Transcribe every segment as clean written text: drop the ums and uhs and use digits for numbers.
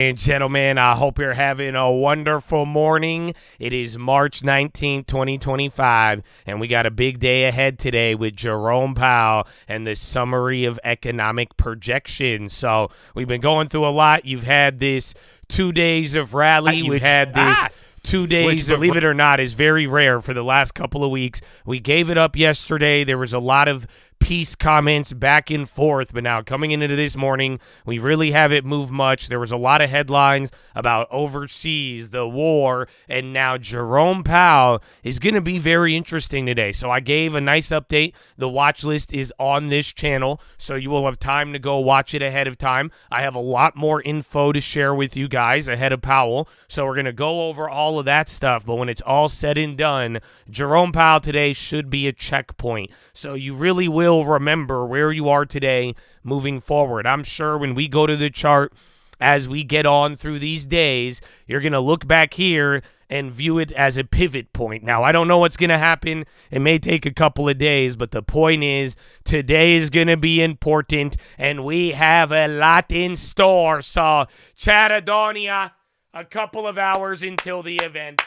And gentlemen, I hope you're having a wonderful morning. It is March 19th, 2025, and we got a big day ahead today with Jerome Powell and the summary of economic projections. So we've been going through a lot. You've had this 2 days of rally. We've had this 2 days, believe it or not, is very rare for the last couple of weeks. We gave it up yesterday. There was a lot of peace comments back and forth, but now coming into this morning, we really haven't moved much. There was a lot of headlines about overseas, the war, and now Jerome Powell is going to be very interesting today. So I gave a nice update. The watch list is on this channel, so you will have time to go watch it ahead of time. I have a lot more info to share with you guys ahead of Powell, so we're going to go over all of that stuff. But when it's all said and done, Jerome Powell today should be a checkpoint. So you really will remember where you are today moving forward. I'm sure when we go to the chart as we get on through these days, you're going to look back here and view it as a pivot point. Now, I don't know what's going to happen. It may take a couple of days, but the point is today is going to be important, and we have a lot in store. So, Chatadonia, a couple of hours until the event.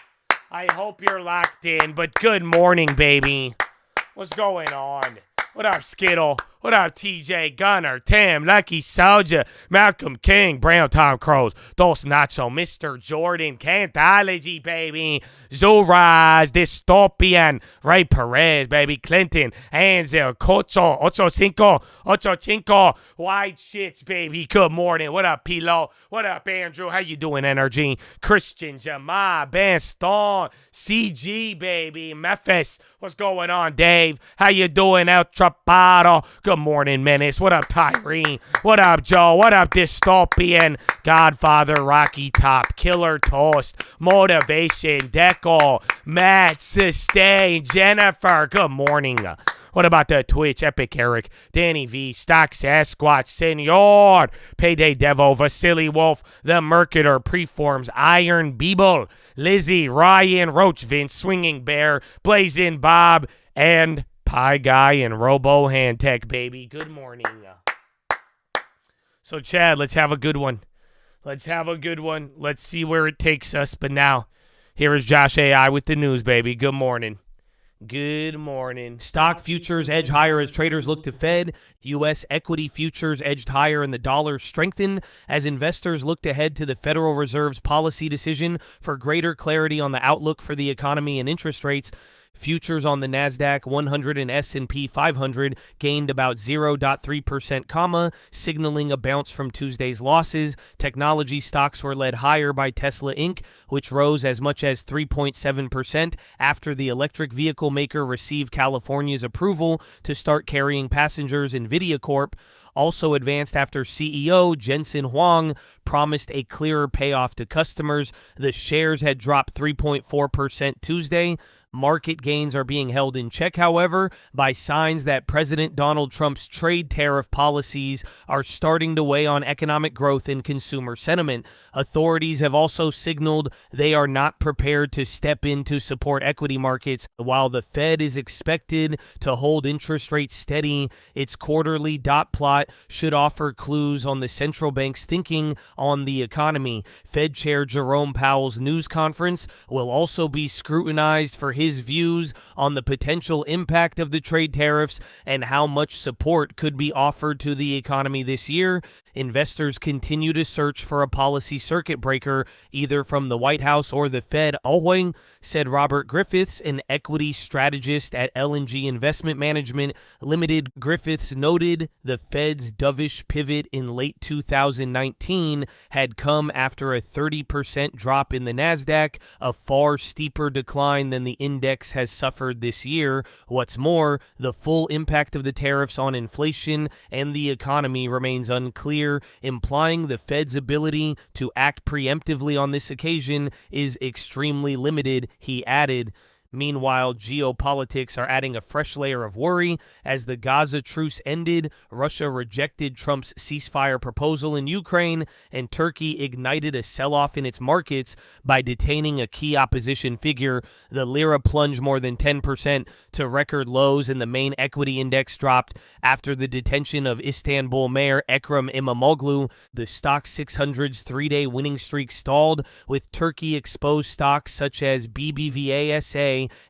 I hope you're locked in, but good morning, baby. What's going on? What up, Skittle? What up, TJ, Gunner, Tim, Lucky Soldier, Malcolm King, Brown Tom Crows, Dos Nacho, Mr. Jordan, Cantology, baby, Zuraz, Dystopian, Ray Perez, baby, Clinton, Anzel, Cocho, Ocho Cinco, White Shits, baby, good morning. What up, Pilo? What up, Andrew? How you doing, Energy? Christian, Jamal, Ben Stone, CG, baby, Memphis, what's going on, Dave? How you doing, El Trapado? Good morning, Menace. What up, Tyree? What up, Joe? What up, Dystopian? Godfather, Rocky Top, Killer Toast, Motivation, Deco, Matt, Sustain, Jennifer. Good morning. What about the Twitch? Epic Eric, Danny V, Stock Sasquatch, Senor, Payday Devo, Vasily Wolf, The Mercator, Preforms, Iron Beeble, Lizzie, Ryan, Roach Vince, Swinging Bear, Blazing Bob, and Pie Guy and Robo Hand Tech, baby. Good morning. So, Chad, let's have a good one. Let's see where it takes us. But now, here is Josh AI with the news, baby. Good morning. Good morning. Stock futures edge higher as traders look to Fed. U.S. equity futures edged higher and the dollar strengthened as investors looked ahead to the Federal Reserve's policy decision for greater clarity on the outlook for the economy and interest rates. Futures on the NASDAQ 100 and S&P 500 gained about 0.3%, signaling a bounce from Tuesday's losses. Technology stocks were led higher by Tesla Inc., which rose as much as 3.7% after the electric vehicle maker received California's approval to start carrying passengers. Nvidia Corp also advanced after CEO Jensen Huang promised a clearer payoff to customers. The shares had dropped 3.4% Tuesday. Market gains are being held in check, however, by signs that President Donald Trump's trade tariff policies are starting to weigh on economic growth and consumer sentiment. Authorities have also signaled they are not prepared to step in to support equity markets. While the Fed is expected to hold interest rates steady, its quarterly dot plot should offer clues on the central bank's thinking on the economy. Fed Chair Jerome Powell's news conference will also be scrutinized for his views on the potential impact of the trade tariffs and how much support could be offered to the economy this year. Investors continue to search for a policy circuit breaker, either from the White House or the Fed. Always, said Robert Griffiths, an equity strategist at L&G Investment Management Limited. Griffiths noted the Fed's dovish pivot in late 2019 had come after a 30% drop in the NASDAQ, a far steeper decline than the index has suffered this year. What's more, the full impact of the tariffs on inflation and the economy remains unclear, implying the Fed's ability to act preemptively on this occasion is extremely limited. He added, Meanwhile, geopolitics are adding a fresh layer of worry. As the Gaza truce ended, Russia rejected Trump's ceasefire proposal in Ukraine, and Turkey ignited a sell-off in its markets by detaining a key opposition figure. The lira plunged more than 10% to record lows, and the main equity index dropped after the detention of Istanbul Mayor Ekrem İmamoğlu. The Stoxx 600's three-day winning streak stalled, with Turkey-exposed stocks such as BBVA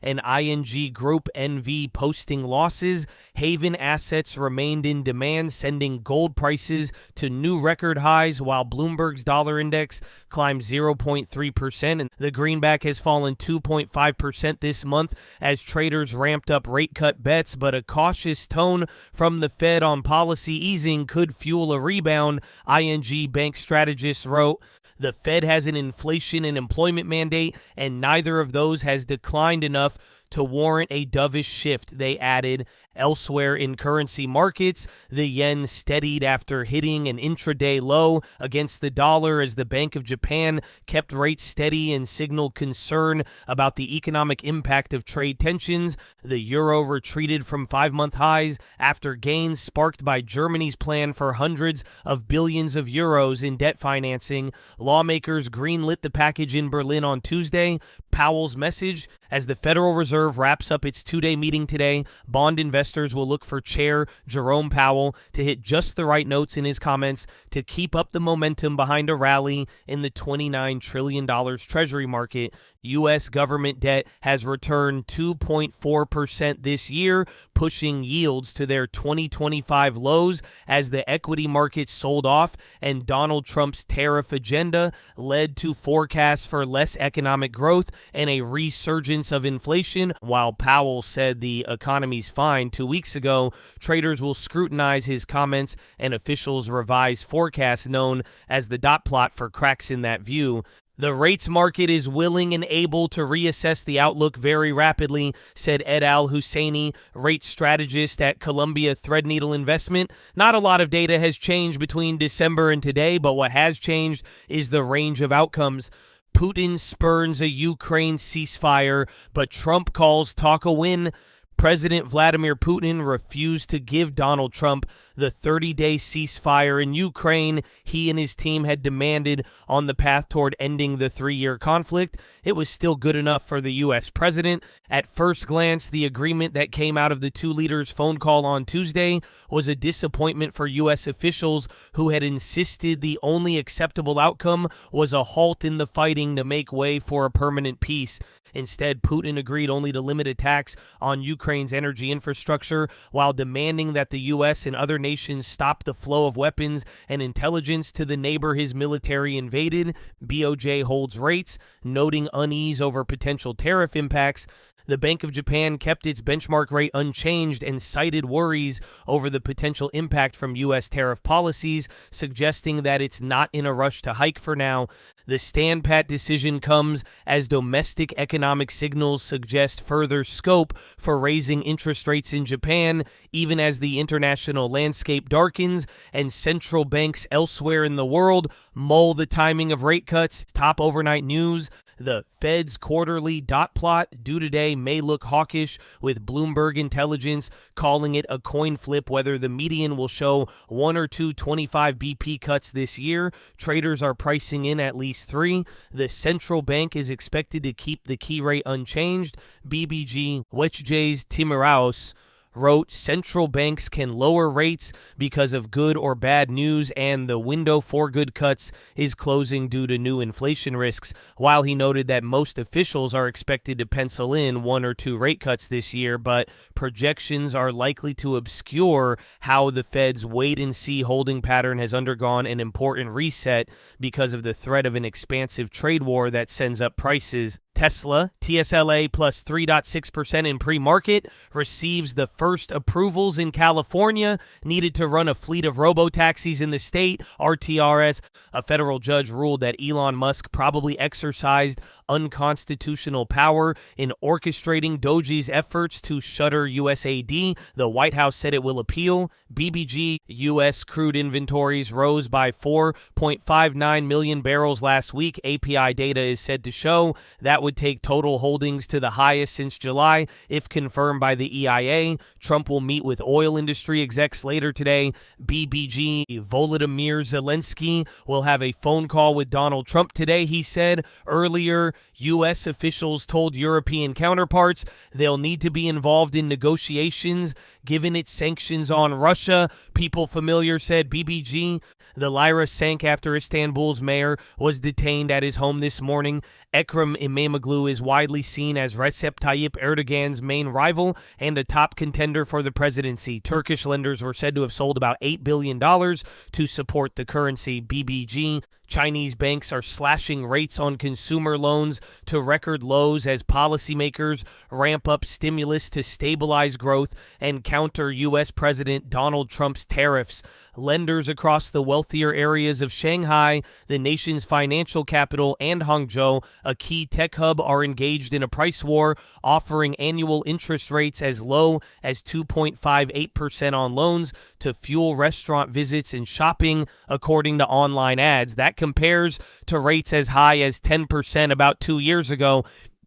and ING Group NV posting losses. Haven assets remained in demand, sending gold prices to new record highs, while Bloomberg's dollar index climbed 0.3%, and the greenback has fallen 2.5% this month as traders ramped up rate cut bets, but a cautious tone from the Fed on policy easing could fuel a rebound. ING Bank strategists wrote, "The Fed has an inflation and employment mandate, and neither of those has declined enough to warrant a dovish shift," they added. Elsewhere in currency markets, the yen steadied after hitting an intraday low against the dollar as the Bank of Japan kept rates steady and signaled concern about the economic impact of trade tensions. The euro retreated from 5-month highs after gains sparked by Germany's plan for hundreds of billions of euros in debt financing. Lawmakers greenlit the package in Berlin on Tuesday. Powell's message: as the Federal Reserve wraps up its 2-day meeting today, bond investors will look for Chair Jerome Powell to hit just the right notes in his comments to keep up the momentum behind a rally in the $29 trillion Treasury market. U.S. government debt has returned 2.4% this year, pushing yields to their 2025 lows as the equity market sold off, and Donald Trump's tariff agenda led to forecasts for less economic growth and a resurgence of inflation. While Powell said the economy's fine 2 weeks ago, traders will scrutinize his comments and officials revise forecasts known as the dot plot for cracks in that view. The rates market is willing and able to reassess the outlook very rapidly, said Ed Al-Husseini, rate strategist at Columbia Threadneedle Investment. Not a lot of data has changed between December and today, but what has changed is the range of outcomes. Putin spurns a Ukraine ceasefire, but Trump calls talk a win. President Vladimir Putin refused to give Donald Trump the 30-day ceasefire in Ukraine he and his team had demanded on the path toward ending the 3-year conflict. It was still good enough for the U.S. president. At first glance, the agreement that came out of the two leaders' phone call on Tuesday was a disappointment for U.S. officials who had insisted the only acceptable outcome was a halt in the fighting to make way for a permanent peace. Instead, Putin agreed only to limit attacks on Ukraine's energy infrastructure while demanding that the U.S. and other nations stop the flow of weapons and intelligence to the neighbor his military invaded. BOJ holds rates, noting unease over potential tariff impacts. The Bank of Japan kept its benchmark rate unchanged and cited worries over the potential impact from U.S. tariff policies, suggesting that it's not in a rush to hike for now. The stand pat decision comes as domestic economic signals suggest further scope for raising interest rates in Japan, even as the international landscape darkens and central banks elsewhere in the world mull the timing of rate cuts. Top overnight news: the Fed's quarterly dot plot due today may look hawkish, with Bloomberg Intelligence calling it a coin flip whether the median will show 1 or 2 25 BP cuts this year. Traders are pricing in at least 3. The central bank is expected to keep the key rate unchanged. BBG Watchlist Timiraos wrote, central banks can lower rates because of good or bad news, and the window for good cuts is closing due to new inflation risks, while he noted that most officials are expected to pencil in 1 or 2 rate cuts this year, but projections are likely to obscure how the Fed's wait-and-see holding pattern has undergone an important reset because of the threat of an expansive trade war that sends up prices. Tesla, TSLA plus 3.6% in pre-market, receives the first approvals in California needed to run a fleet of robo-taxis in the state. RTRS, a federal judge ruled that Elon Musk probably exercised unconstitutional power in orchestrating Doge's efforts to shutter USAD. The White House said it will appeal. BBG U.S. crude inventories rose by 4.59 million barrels last week. API data is said to show that would take total holdings to the highest since July, if confirmed by the EIA. Trump will meet with oil industry execs later today. BBG Volodymyr Zelensky will have a phone call with Donald Trump today, he said. Earlier, U.S. officials told European counterparts they'll need to be involved in negotiations given its sanctions on Russia. People familiar, said BBG. The lira sank after Istanbul's mayor was detained at his home this morning. Ekrem İmamoğlu is widely seen as Recep Tayyip Erdogan's main rival and a top contender for the presidency. Turkish lenders were said to have sold about $8 billion to support the currency. BBG. Chinese banks are slashing rates on consumer loans to record lows as policymakers ramp up stimulus to stabilize growth and counter U.S. President Donald Trump's tariffs. Lenders across the wealthier areas of Shanghai, the nation's financial capital, and Hangzhou, a key tech hub, are engaged in a price war, offering annual interest rates as low as 2.58% on loans to fuel restaurant visits and shopping, according to online ads. That compares to rates as high as 10% about 2 years ago.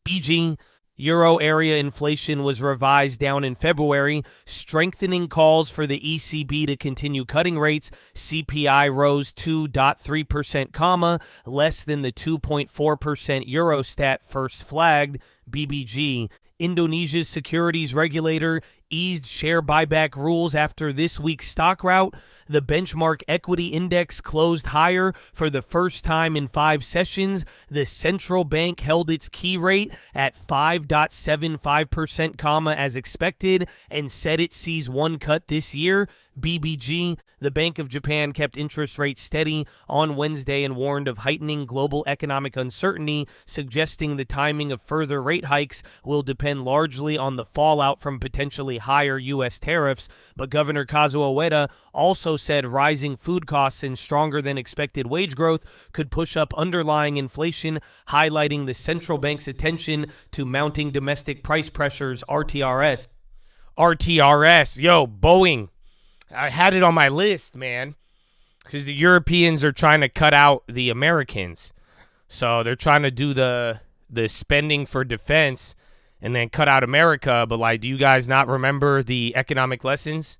BG. Euro area inflation was revised down in February, strengthening calls for the ECB to continue cutting rates. CPI rose 2.3%, less than the 2.4% Eurostat first flagged. BBG. Indonesia's securities regulator eased share buyback rules after this week's stock rout. The benchmark equity index closed higher for the first time in 5 sessions. The central bank held its key rate at 5.75%, as expected, and said it sees one cut this year. BBG. The Bank of Japan kept interest rates steady on Wednesday and warned of heightening global economic uncertainty, suggesting the timing of further rate hikes will depend largely on the fallout from potentially higher U.S. tariffs. But Governor Kazuo Ueda also said rising food costs and stronger than expected wage growth could push up underlying inflation, highlighting the central bank's attention to mounting domestic price pressures. RTRS. Yo, Boeing. I had it on my list, man, because the Europeans are trying to cut out the Americans. So they're trying to do the spending for defense and then cut out America. But, like, do you guys not remember the economic lessons?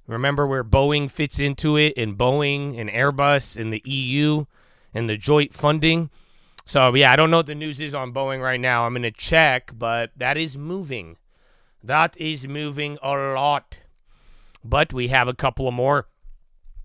Remember where Boeing fits into it, and Boeing and Airbus and the EU and the joint funding? So, yeah, I don't know what the news is on Boeing right now. I'm going to check, but that is moving. That is moving a lot. But we have a couple of more.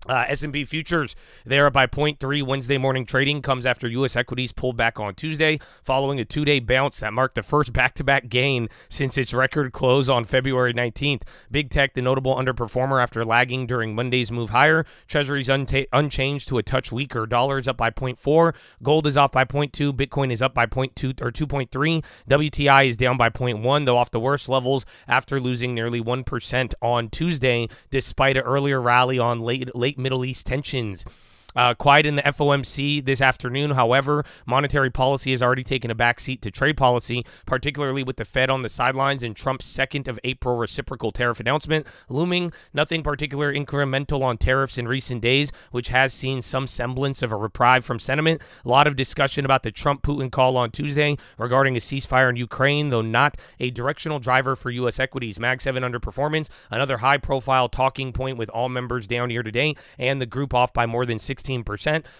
S&P futures, they're up by 0.3. Wednesday morning trading comes after U.S. equities pulled back on Tuesday following a 2-day bounce that marked the first back-to-back gain since its record close on February 19th. Big tech, the notable underperformer after lagging during Monday's move higher. Treasuries unchanged to a touch weaker. Dollars up by 0.4. Gold is off by 0.2. Bitcoin is up by 0.2 or 2.3. WTI is down by 0.1, though off the worst levels after losing nearly 1% on Tuesday, despite an earlier rally on late Middle East tensions. Quiet in the FOMC this afternoon. However, monetary policy has already taken a backseat to trade policy, particularly with the Fed on the sidelines and Trump's 2nd of April reciprocal tariff announcement looming. Nothing particular incremental on tariffs in recent days, which has seen some semblance of a reprieve from sentiment. A lot of discussion about the Trump-Putin call on Tuesday regarding a ceasefire in Ukraine, though not a directional driver for U.S. equities. Mag 7 underperformance, another high-profile talking point with all members down year to date, and the group off by more than 16%.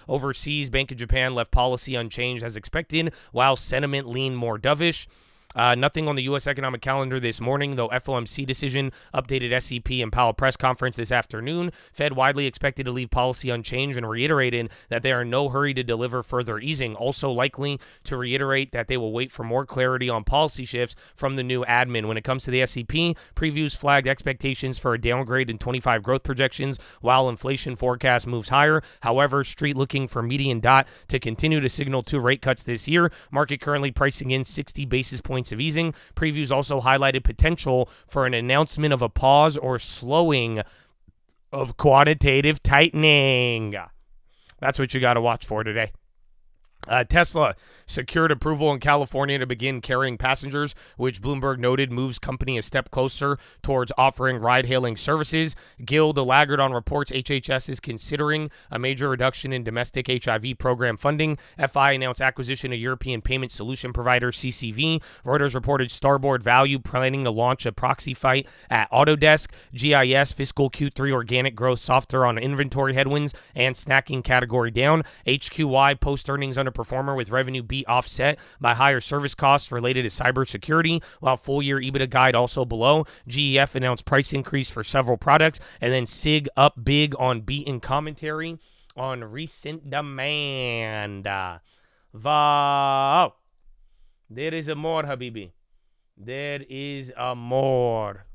Overseas, Bank of Japan left policy unchanged as expected, while sentiment leaned more dovish. Nothing on the U.S. economic calendar this morning, though FOMC decision updated SEP and Powell press conference this afternoon. Fed widely expected to leave policy unchanged and reiterated that they are in no hurry to deliver further easing. Also likely to reiterate that they will wait for more clarity on policy shifts from the new admin. When it comes to the SEP, previews flagged expectations for a downgrade in 25 growth projections while inflation forecast moves higher. However, street looking for median dot to continue to signal 2 rate cuts this year. Market currently pricing in 60 basis points of easing. Previews also highlighted potential for an announcement of a pause or slowing of quantitative tightening. That's what you got to watch for today. Tesla secured approval in California to begin carrying passengers, which Bloomberg noted moves company a step closer towards offering ride-hailing services. Gill, the laggard on reports HHS is considering a major reduction in domestic HIV program funding. FI announced acquisition of European payment solution provider CCV. Reuters reported Starboard Value planning to launch a proxy fight at Autodesk. GIS fiscal Q3 organic growth softer on inventory headwinds and snacking category down. HQY post-earnings underperformer with revenue beat offset by higher service costs related to cybersecurity, while full-year EBITDA guide also below. GEF announced price increase for several products, and then SIG up big on beat and commentary on recent demand. Wow. There is a more, Habibi. There is a more.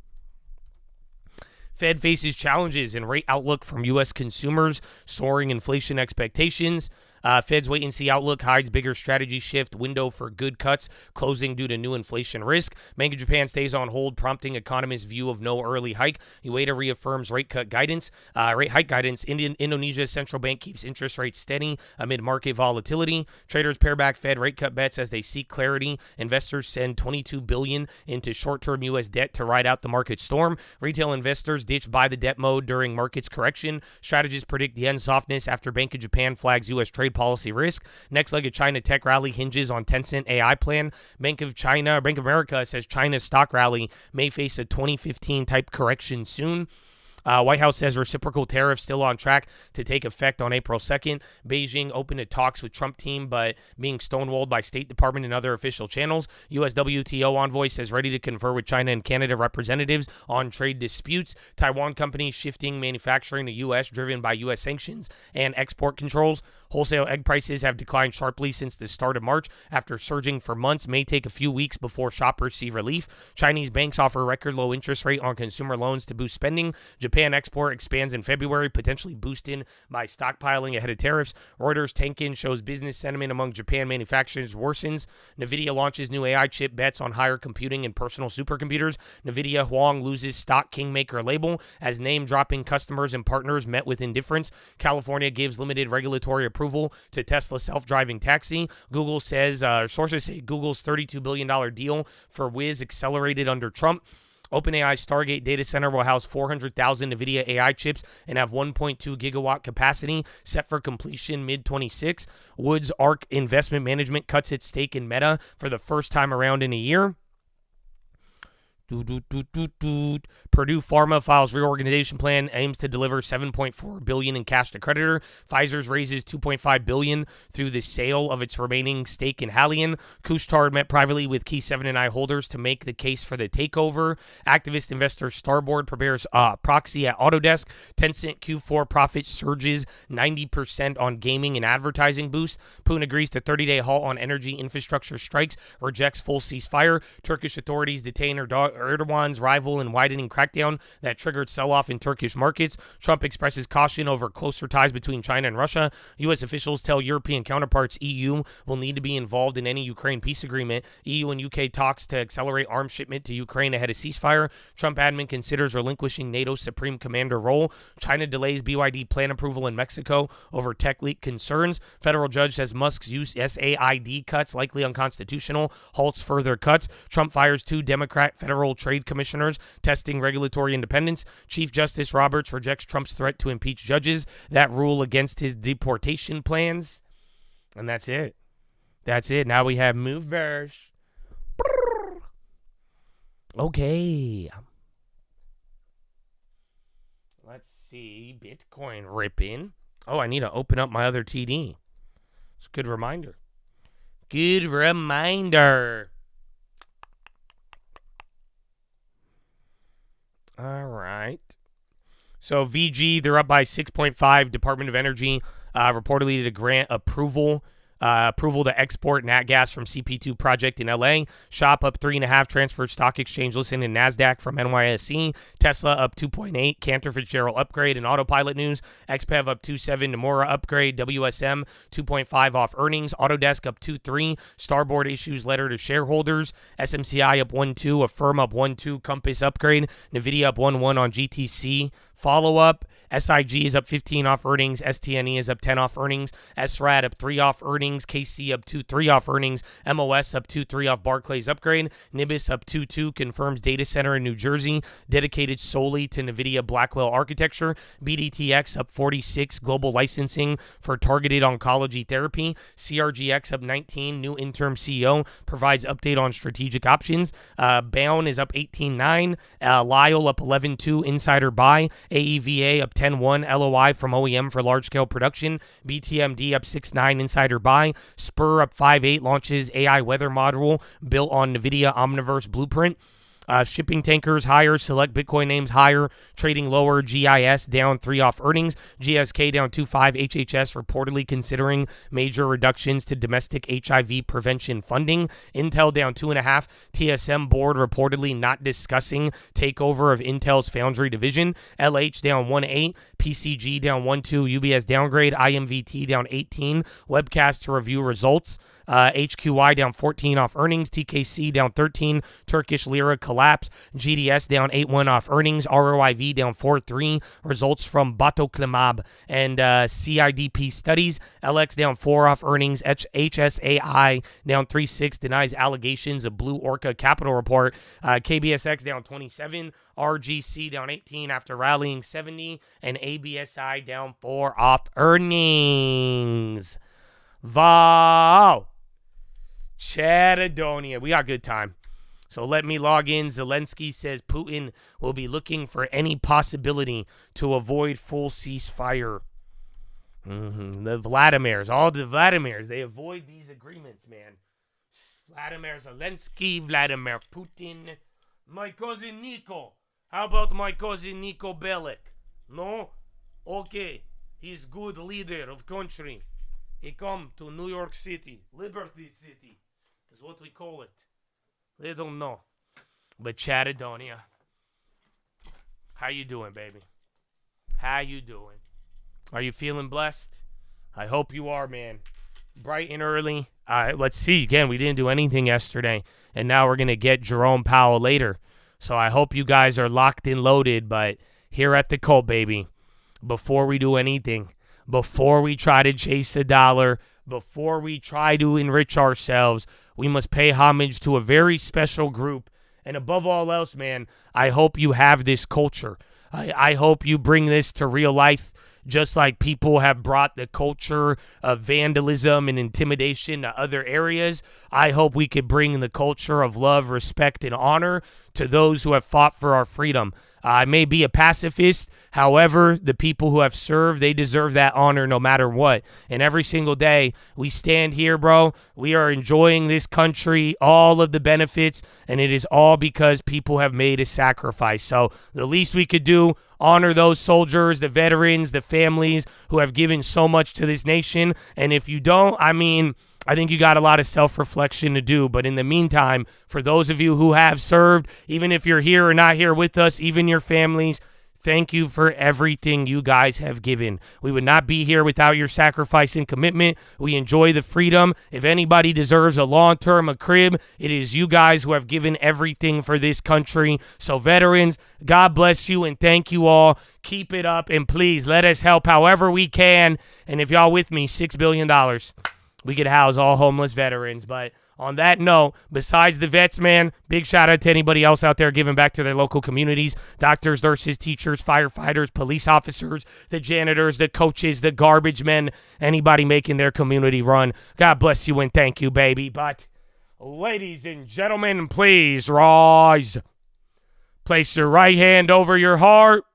Fed faces challenges in rate outlook from U.S. consumers, soaring inflation expectations. Fed's wait-and-see outlook hides bigger strategy shift, window for good cuts closing due to new inflation risk. Bank of Japan stays on hold, prompting economists' view of no early hike. UEDA reaffirms rate hike guidance. Indonesia's central bank keeps interest rates steady amid market volatility. Traders pare back Fed rate cut bets as they seek clarity. Investors send $22 billion into short-term U.S. debt to ride out the market storm. Retail investors ditch buy the debt mode during market's correction. Strategists predict yen softness after Bank of Japan flags U.S. trade policy risk. Next leg of China tech rally hinges on Tencent AI plan. Bank of America says China's stock rally may face a 2015 type correction soon. White House says reciprocal tariffs still on track to take effect on April 2nd. Beijing opened to talks with Trump team, but being stonewalled by State Department and other official channels. U.S. WTO envoy says ready to confer with China and Canada representatives on trade disputes. Taiwan companies shifting manufacturing to U.S. driven by U.S. sanctions and export controls. Wholesale egg prices have declined sharply since the start of March after surging for months. May take a few weeks before shoppers see relief. Chinese banks offer record low interest rate on consumer loans to boost spending. Japan export expands in February, potentially boosted by stockpiling ahead of tariffs. Reuters Tenkin shows business sentiment among Japan manufacturers worsens. NVIDIA launches new AI chip bets on higher computing and personal supercomputers. NVIDIA Huang loses stock kingmaker label as name-dropping customers and partners met with indifference. California gives limited regulatory approval to Tesla self-driving taxi. Google says, sources say Google's $32 billion deal for Wiz accelerated under Trump. OpenAI's Stargate data center will house 400,000 NVIDIA AI chips and have 1.2 gigawatt capacity, set for completion mid-26. Woods Arc Investment Management cuts its stake in Meta for the first time around in a year. Purdue Pharma files reorganization plan, aims to deliver $7.4 billion in cash to creditor. Pfizer raises $2.5 billion through the sale of its remaining stake in Haleon. Couche-Tard met privately with key 7 & I holders to make the case for the takeover. Activist investor Starboard prepares proxy at Autodesk. Tencent Q4 profit surges 90% on gaming and advertising boost. Putin agrees to 30-day halt on energy infrastructure strikes, rejects full ceasefire. Turkish authorities detain Erdogan's rival in widening crackdown that triggered sell-off in Turkish markets. Trump expresses caution over closer ties between China and Russia. U.S. officials tell European counterparts EU will need to be involved in any Ukraine peace agreement. EU and UK talks to accelerate arms shipment to Ukraine ahead of ceasefire. Trump admin considers relinquishing NATO's supreme commander role. China delays BYD plan approval in Mexico over tech leak concerns. Federal judge says Musk's use SAID cuts likely unconstitutional, halts further cuts. Trump fires 2 Democrat federal trade commissioners, testing regulatory independence. Chief Justice Roberts rejects Trump's threat to impeach judges that rule against his deportation plans. And that's it. That's it. Now we have Moveverse. Okay. Let's see. Bitcoin ripping. Oh, I need to open up my other TD. It's a good reminder. Good reminder. All right. So VG, they're up by 6.5. Department of Energy reportedly to grant approval to export nat gas from CP2 project in LA. Shop up 3.5. Transfer stock exchange listing in NASDAQ from NYSE. Tesla up 2.8. Cantor Fitzgerald upgrade in autopilot news. XPEV up 2.7. Nomura upgrade. WSM 2.5 off earnings. Autodesk up 2.3. Starboard issues letter to shareholders. SMCI up 1.2. Affirm up 1.2. Compass upgrade. NVIDIA up 1.1 on GTC Follow-up, SIG is up 15 off earnings. STNE is up 10 off earnings. SRAD up 3 off earnings. KC up 2-3 off earnings. MOS up 2-3 off Barclays upgrade. Nibis up 2-2 confirms data center in New Jersey dedicated solely to NVIDIA Blackwell architecture. BDTX up 46 global licensing for targeted oncology therapy. CRGX up 19 new interim CEO provides update on strategic options. Bound is up 18.9. Lyle up 11.2 insider buy. AEVA up 10.1 LOI from OEM for large-scale production. BTMD up 6.9 insider buy. Spur up 5.8 launches AI weather module built on NVIDIA Omniverse blueprint. Shipping tankers higher, select Bitcoin names higher, trading lower, GIS down 3 off earnings, GSK down 2.5, HHS reportedly considering major reductions to domestic HIV prevention funding, Intel down 2.5, TSM board reportedly not discussing takeover of Intel's foundry division, LH down 1.8, PCG down 1.2, UBS downgrade, IMVT down 18, webcast to review results. HQY down 14 off earnings. TKC down 13. Turkish lira collapse. GDS down 8.1 off earnings. ROIV down 4.3. Results from Batoclimab and CIDP studies. LX down 4 off earnings. HSAI down 3.6. Denies allegations of Blue Orca Capital report. KBSX down 27. RGC down 18 after rallying 70. And ABSI down 4 off earnings. Wow. Chatadonia. We got good time. So let me log in. Zelensky says Putin will be looking for any possibility to avoid full ceasefire. The Vladimirs, all the Vladimirs, they avoid these agreements, man. Vladimir Zelensky, Vladimir Putin. My cousin Nico. How about my cousin Nico Bellic? No? Okay. He's good leader of country. He come to New York City, Liberty City, is what we call it. They don't know. But Chatadonia, how you doing, baby? How you doing? Are you feeling blessed? I hope you are, man. Bright and early. Let's see. Again, we didn't do anything yesterday, and now we're going to get Jerome Powell later. So I hope you guys are locked and loaded, but here at the Cult, baby, before we do anything, before we try to chase a dollar, before we try to enrich ourselves, we must pay homage to a very special group. And above all else, man, I hope you have this culture. I hope you bring this to real life, just like people have brought the culture of vandalism and intimidation to other areas. I hope we could bring the culture of love, respect, and honor to those who have fought for our freedom. I may be a pacifist. However, the people who have served, they deserve that honor no matter what. And every single day we stand here, bro, we are enjoying this country, all of the benefits, and it is all because people have made a sacrifice. So the least we could do, honor those soldiers, the veterans, the families who have given so much to this nation. And if you don't, I think you got a lot of self-reflection to do. But in the meantime, for those of you who have served, even if you're here or not here with us, even your families, thank you for everything you guys have given. We would not be here without your sacrifice and commitment. We enjoy the freedom. If anybody deserves a long-term crib, it is you guys who have given everything for this country. So veterans, God bless you and thank you all. Keep it up and please let us help however we can. And if y'all with me, $6 billion. We could house all homeless veterans. But on that note, besides the vets, man, big shout out to anybody else out there giving back to their local communities. Doctors, nurses, teachers, firefighters, police officers, the janitors, the coaches, the garbage men, anybody making their community run. God bless you and thank you, baby. But ladies and gentlemen, please rise. Place your right hand over your heart.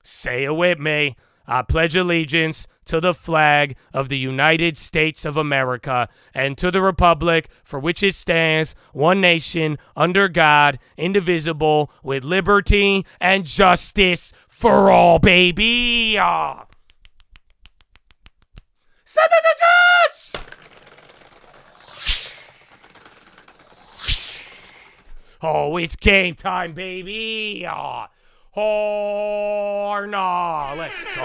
Say it with me. I pledge allegiance to the flag of the United States of America and to the republic for which it stands, one nation, under God, indivisible, with liberty and justice for all, baby. Set the judge! Oh, it's game time, baby. Oh, no, let's go.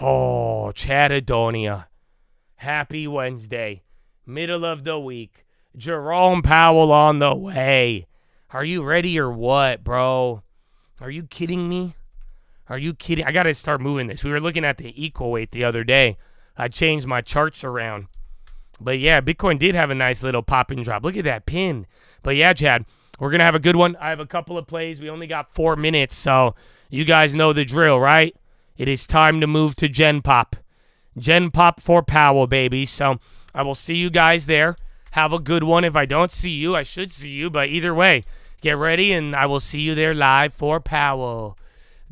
Oh, Chatadonia. Happy Wednesday. Middle of the week. Jerome Powell on the way. Are you ready or what, bro? Are you kidding me? Are you kidding? I got to start moving this. We were looking at the equal weight the other day. I changed my charts around. But yeah, Bitcoin did have a nice little pop and drop. Look at that pin. But yeah, Chad, we're going to have a good one. I have a couple of plays. We only got 4 minutes, so you guys know the drill, right? It is time to move to Gen Pop. Gen Pop for Powell, baby. So I will see you guys there. Have a good one. If I don't see you, I should see you. But either way, get ready, and I will see you there live for Powell.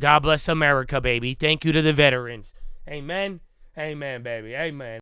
God bless America, baby. Thank you to the veterans. Amen. Amen, baby. Amen.